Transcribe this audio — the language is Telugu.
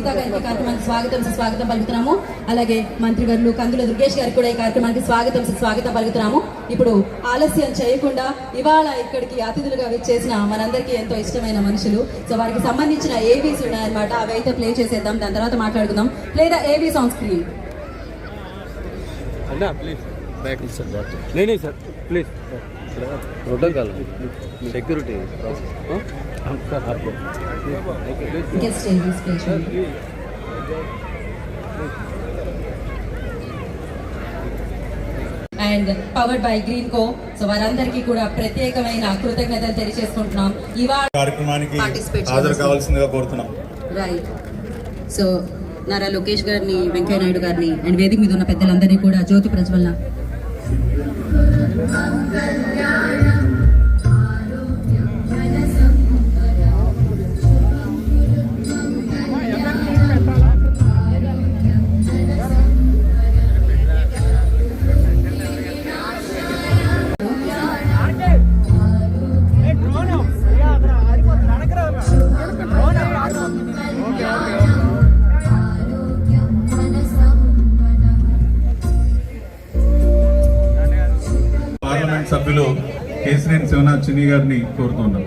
సునీత గారికి కార్యక్రమానికి స్వాగతం పలుకుతున్నాము. అలాగే మంత్రి గారు కందుల దుర్గేష్ గారికి కూడా ఈ కార్యక్రమానికి స్వాగతం పలుకుతున్నాము. ఇప్పుడు ఆలస్యం చేయకుండా ఇవాళ ఇక్కడికి అతిథులుగా విచ్చేసిన మనందరికీ ఎంతో ఇష్టమైన మనుషులు, సో వారికి సంబంధించిన ఏవీస్ ఉన్నాయన్నమాట. అవి అయితే ప్లే చేసేద్దాం, దాని తర్వాత మాట్లాడుకుందాం. Play the AV song screen. Sir please protocol security guest एवीस station and powered by green co. So వారందరికీ కూడా ప్రత్యేకమైన కృతజ్ఞతలు తెలియజేసుకుంటున్నాం. ఇవాళ కార్యక్రమానికి హాజరు కావాల్సిందిగా కోరుతున్నాం. రైట్. సో నారా లోకేష్ గారిని, వెంకయ్య నాయుడు గారిని అండ్ వేదిక మీద ఉన్న పెద్దలందరినీ కూడా జ్యోతి ప్రజ్వలన పార్లమెంట్ సభ్యులు కేసినేని శివనాథ్ చిన్ని గారిని కోరుతున్నాం.